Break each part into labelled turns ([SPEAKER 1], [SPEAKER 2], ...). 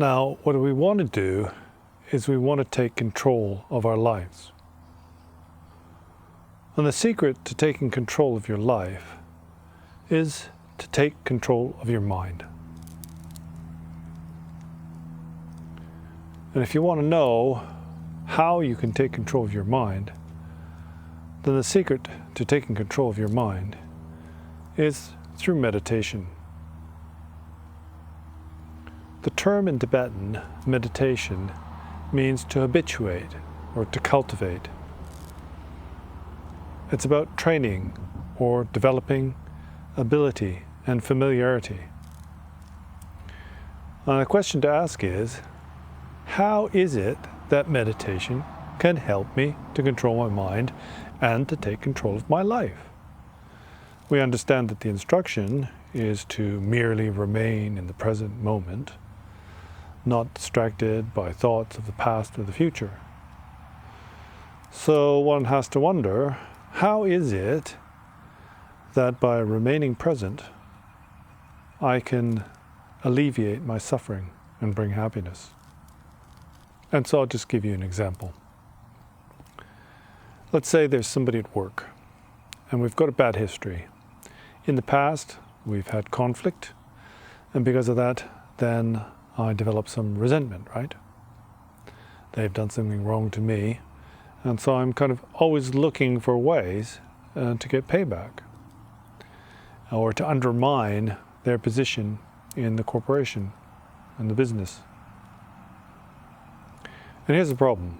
[SPEAKER 1] Now, what we want to do is we want to take control of our lives. And the secret to taking control of your life is to take control of your mind. And if you want to know how you can take control of your mind, then the secret to taking control of your mind is through meditation. The term in Tibetan, meditation, means to habituate or to cultivate. It's about training or developing ability and familiarity. And the question to ask is, how is it that meditation can help me to control my mind and to take control of my life? We understand that the instruction is to merely remain in the present moment, not distracted by thoughts of the past or the future. So one has to wonder, how is it that by remaining present, I can alleviate my suffering and bring happiness? And so I'll just give you an example. Let's say there's somebody at work, and we've got a bad history. In the past, we've had conflict, and because of that, then I develop some resentment, right? They've done something wrong to me, and so I'm kind of always looking for ways to get payback or to undermine their position in the corporation and the business. And here's the problem.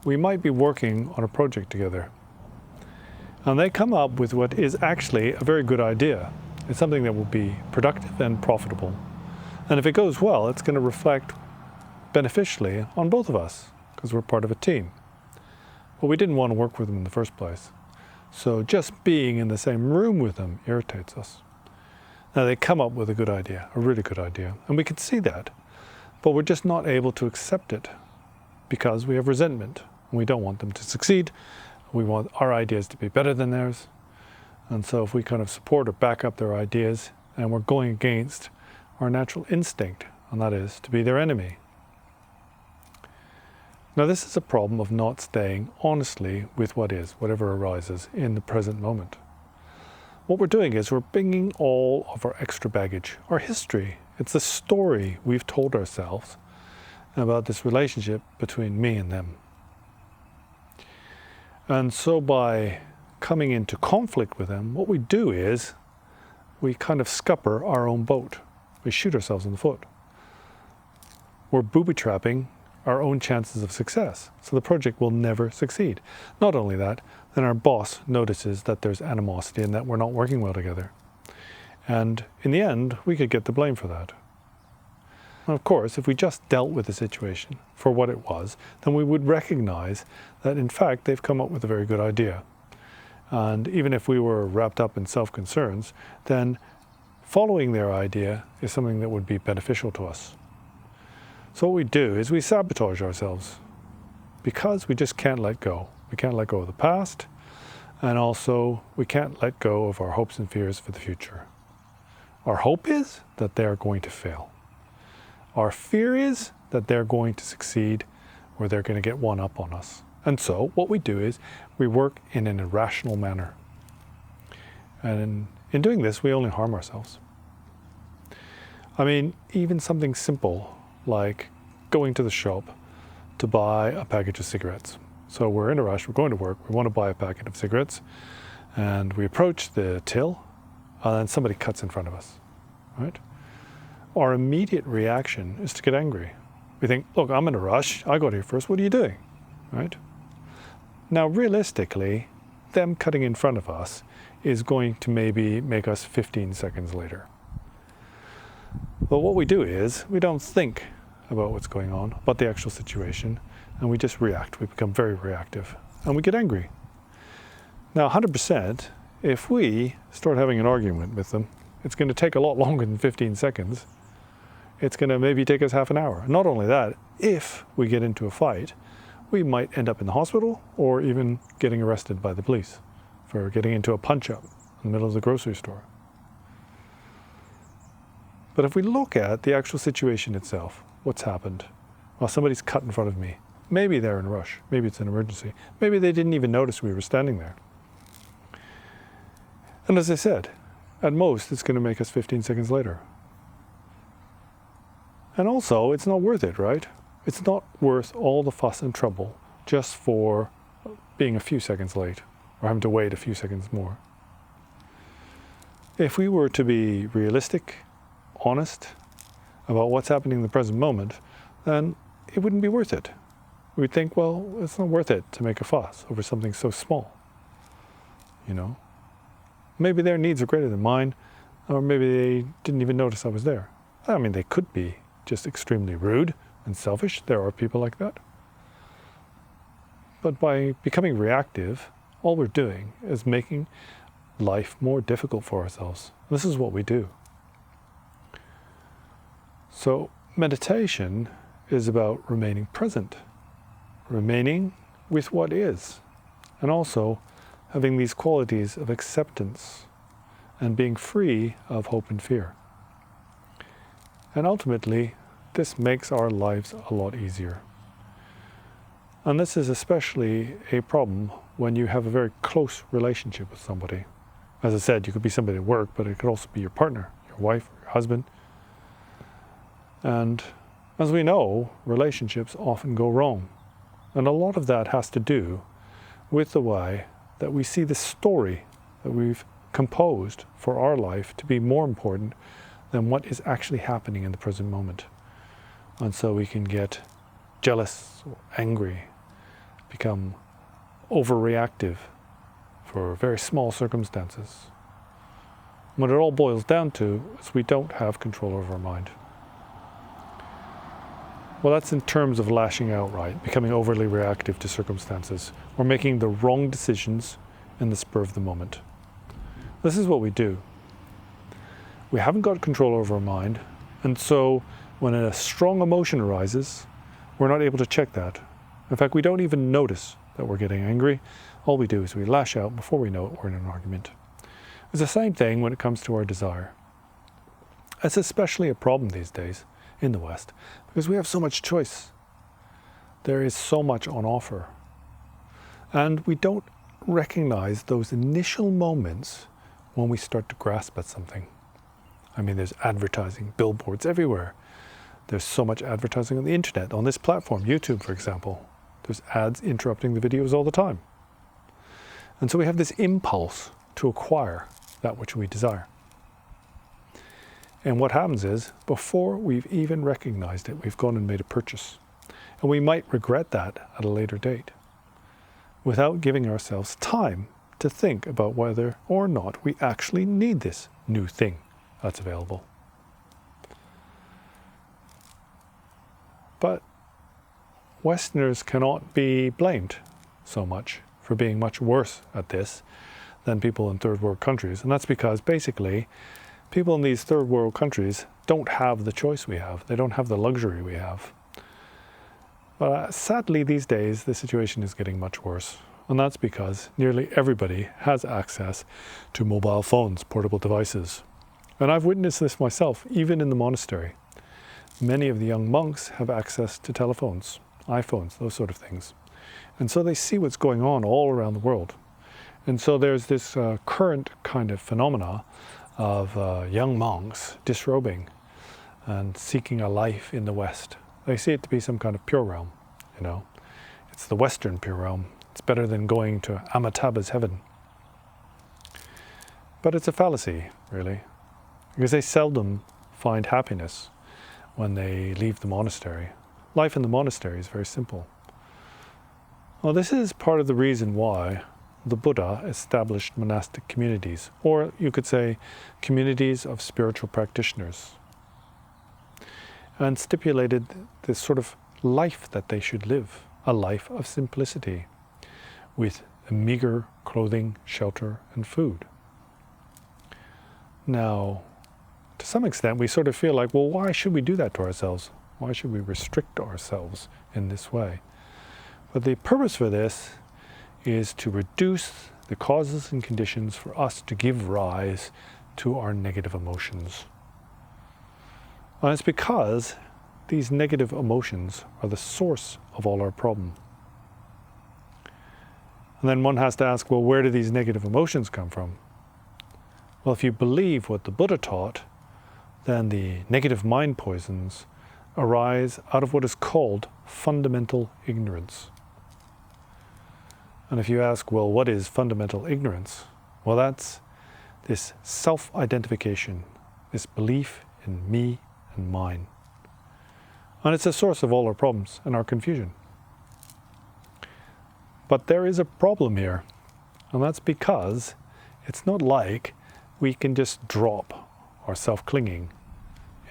[SPEAKER 1] We might be working on a project together, and they come up with what is actually a very good idea. It's something that will be productive and profitable. And if it goes well, it's going to reflect beneficially on both of us, because we're part of a team. But we didn't want to work with them in the first place. So just being in the same room with them irritates us. Now they come up with a good idea, a really good idea, and we can see that, but we're just not able to accept it because we have resentment. We don't want them to succeed. We want our ideas to be better than theirs. And so if we kind of support or back up their ideas, and we're going against our natural instinct, and that is to be their enemy. Now this is a problem of not staying honestly with what is, whatever arises in the present moment. What we're doing is we're bringing all of our extra baggage, our history. It's the story we've told ourselves about this relationship between me and them. And so by coming into conflict with them, what we do is we kind of scupper our own boat. We shoot ourselves in the foot. We're booby-trapping our own chances of success. So the project will never succeed. Not only that, then our boss notices that there's animosity and that we're not working well together. And in the end, we could get the blame for that. And of course, if we just dealt with the situation for what it was, then we would recognize that in fact they've come up with a very good idea. And even if we were wrapped up in self-concerns, then following their idea is something that would be beneficial to us. So what we do is we sabotage ourselves because we just can't let go. We can't let go of the past, and also we can't let go of our hopes and fears for the future. Our hope is that they're going to fail. Our fear is that they're going to succeed or they're going to get one up on us. And so what we do is we work in an irrational manner. And in doing this, we only harm ourselves. I mean, even something simple like going to the shop to buy a package of cigarettes. So we're in a rush, we're going to work, we want to buy a packet of cigarettes, and we approach the till, and then somebody cuts in front of us, right? Our immediate reaction is to get angry. We think, look, I'm in a rush, I got here first, what are you doing, right? Now, realistically, them cutting in front of us is going to maybe make us 15 seconds later. But what we do is, we don't think about what's going on, about the actual situation, and we just react. We become very reactive, and we get angry. Now, 100%, if we start having an argument with them, it's going to take a lot longer than 15 seconds. It's going to maybe take us half an hour. Not only that, if we get into a fight, we might end up in the hospital or even getting arrested by the police for getting into a punch-up in the middle of the grocery store. But if we look at the actual situation itself, what's happened. Well, somebody's cut in front of me. Maybe they're in a rush. Maybe it's an emergency. Maybe they didn't even notice we were standing there. And as I said, at most, it's going to make us 15 seconds later. And also, it's not worth it, right? It's not worth all the fuss and trouble just for being a few seconds late or having to wait a few seconds more. If we were to be realistic, honest about what's happening in the present moment, then it wouldn't be worth it. We'd think, well, it's not worth it to make a fuss over something so small. You know? Maybe their needs are greater than mine, or maybe they didn't even notice I was there. I mean, they could be just extremely rude and selfish. There are people like that. But by becoming reactive, all we're doing is making life more difficult for ourselves. This is what we do. So meditation is about remaining present, remaining with what is, and also having these qualities of acceptance and being free of hope and fear. And ultimately, this makes our lives a lot easier. And this is especially a problem when you have a very close relationship with somebody. As I said, you could be somebody at work, but it could also be your partner, your wife, your husband. And as we know, relationships often go wrong. And a lot of that has to do with the way that we see the story that we've composed for our life to be more important than what is actually happening in the present moment. And so we can get jealous or angry, become overreactive for very small circumstances. What it all boils down to is we don't have control over our mind. Well, that's in terms of lashing out, right? Becoming overly reactive to circumstances or making the wrong decisions in the spur of the moment. This is what we do. We haven't got control over our mind, and so when a strong emotion arises, we're not able to check that. In fact, we don't even notice that we're getting angry. All we do is we lash out. Before we know it, we're in an argument. It's the same thing when it comes to our desire. It's especially a problem these days in the West because we have so much choice. There is so much on offer. And we don't recognize those initial moments when we start to grasp at something. I mean, there's advertising, billboards everywhere. There's so much advertising on the internet, on this platform, YouTube, for example. There's ads interrupting the videos all the time. And so we have this impulse to acquire that which we desire. And what happens is, before we've even recognized it, we've gone and made a purchase. And we might regret that at a later date, without giving ourselves time to think about whether or not we actually need this new thing that's available. But Westerners cannot be blamed so much for being much worse at this than people in third world countries. And that's because basically people in these third world countries don't have the choice we have. They don't have the luxury we have. But sadly these days the situation is getting much worse. And that's because nearly everybody has access to mobile phones, portable devices. And I've witnessed this myself, even in the monastery. Many of the young monks have access to telephones, iPhones, those sort of things. And so they see what's going on all around the world. And so there's this current kind of phenomena of young monks disrobing and seeking a life in the West. They see it to be some kind of pure realm, you know. It's the Western pure realm. It's better than going to Amitabha's heaven. But it's a fallacy, really, because they seldom find happiness when they leave the monastery. Life in the monastery is very simple. Well, this is part of the reason why the Buddha established monastic communities, or you could say communities of spiritual practitioners, and stipulated this sort of life that they should live, a life of simplicity, with meager clothing, shelter, and food. Now, to some extent, we sort of feel like, well, why should we do that to ourselves? Why should we restrict ourselves in this way? But the purpose for this is to reduce the causes and conditions for us to give rise to our negative emotions. And it's because these negative emotions are the source of all our problem. And then one has to ask, well, where do these negative emotions come from? Well, if you believe what the Buddha taught, then the negative mind poisons arise out of what is called fundamental ignorance. And if you ask, well, what is fundamental ignorance? Well, that's this self-identification, this belief in me and mine. And it's the source of all our problems and our confusion. But there is a problem here, and that's because it's not like we can just drop our self-clinging,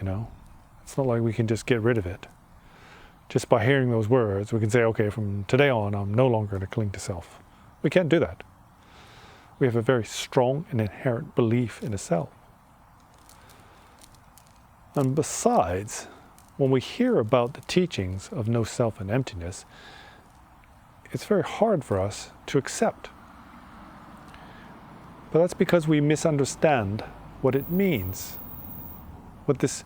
[SPEAKER 1] It's not like we can just get rid of it. Just by hearing those words, we can say, okay, from today on, I'm no longer going to cling to self. We can't do that. We have a very strong and inherent belief in a self. And besides, when we hear about the teachings of no self and emptiness, it's very hard for us to accept. But that's because we misunderstand what it means, what this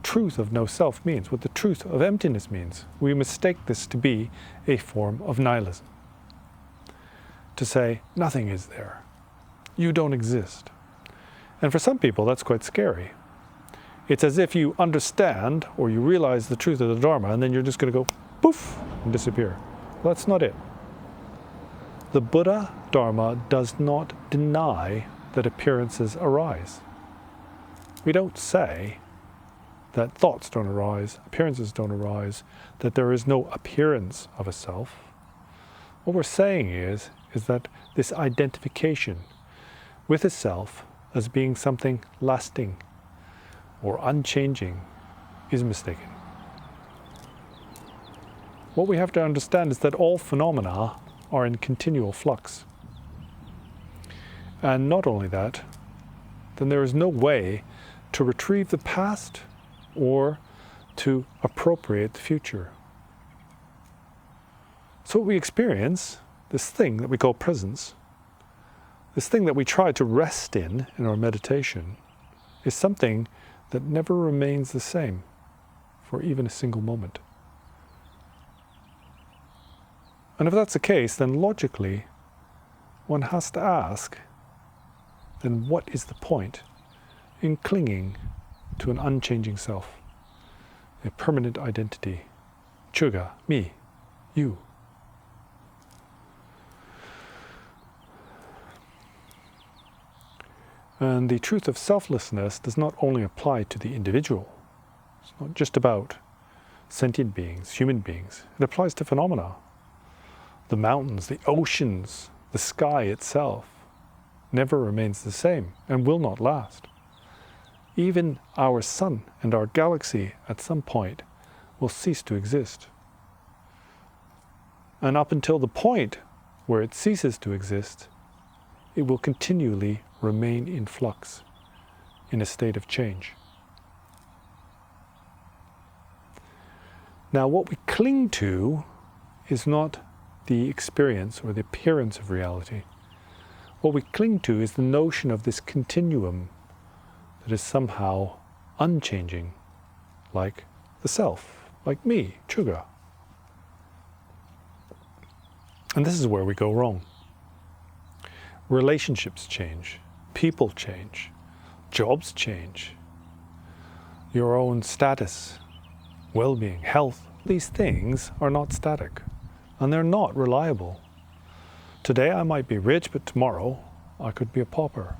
[SPEAKER 1] truth of no self means, what the truth of emptiness means. We mistake this to be a form of nihilism. To say, nothing is there. You don't exist. And for some people, that's quite scary. It's as if you understand or you realize the truth of the Dharma, and then you're just going to go poof and disappear. Well, that's not it. The Buddha Dharma does not deny that appearances arise. We don't say that thoughts don't arise, appearances don't arise, that there is no appearance of a self. What we're saying is that this identification with a self as being something lasting or unchanging is mistaken. What we have to understand is that all phenomena are in continual flux. And not only that, then there is no way to retrieve the past or to appropriate the future. So what we experience, this thing that we call presence, this thing that we try to rest in our meditation, is something that never remains the same for even a single moment. And if that's the case, then logically, one has to ask, then what is the point in clinging to an unchanging self, a permanent identity, Chuga, me, you? And the truth of selflessness does not only apply to the individual. It's not just about sentient beings, human beings. It applies to phenomena. The mountains, the oceans, the sky itself never remains the same and will not last. Even our sun and our galaxy at some point will cease to exist. And up until the point where it ceases to exist, it will continually remain in flux, in a state of change. Now, what we cling to is not the experience or the appearance of reality. What we cling to is the notion of this continuum that is somehow unchanging, like the self, like me, Chuga. And this is where we go wrong. Relationships change, people change, jobs change, your own status, well-being, health. These things are not static, and they're not reliable. Today I might be rich, but tomorrow I could be a pauper.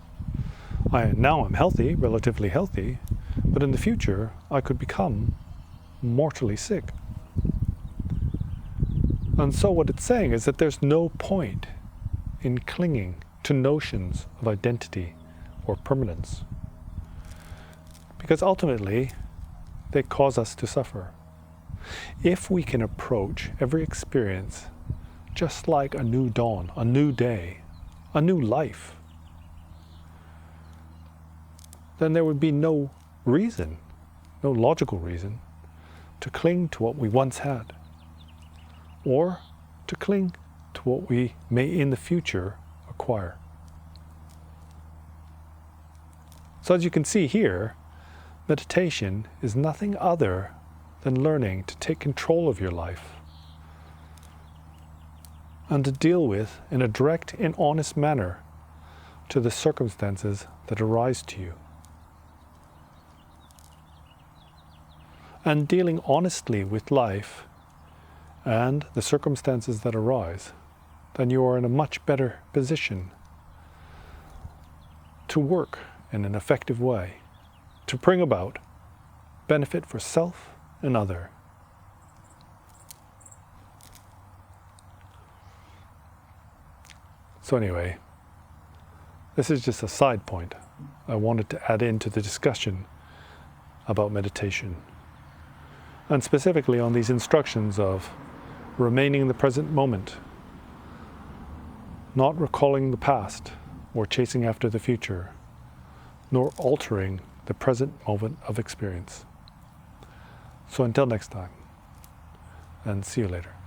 [SPEAKER 1] Now I'm healthy, relatively healthy, but in the future I could become mortally sick. And so what it's saying is that there's no point in clinging to notions of identity or permanence, because ultimately they cause us to suffer. If we can approach every experience just like a new dawn, a new day, a new life, then there would be no reason, no logical reason, to cling to what we once had, or to cling to what we may in the future acquire. So as you can see here, meditation is nothing other then learning to take control of your life and to deal with in a direct and honest manner to the circumstances that arise to you. And dealing honestly with life and the circumstances that arise, then you are in a much better position to work in an effective way, to bring about benefit for self and other. So anyway, this is just a side point I wanted to add into the discussion about meditation, and specifically on these instructions of remaining in the present moment, not recalling the past or chasing after the future, nor altering the present moment of experience. So until next time, and see you later.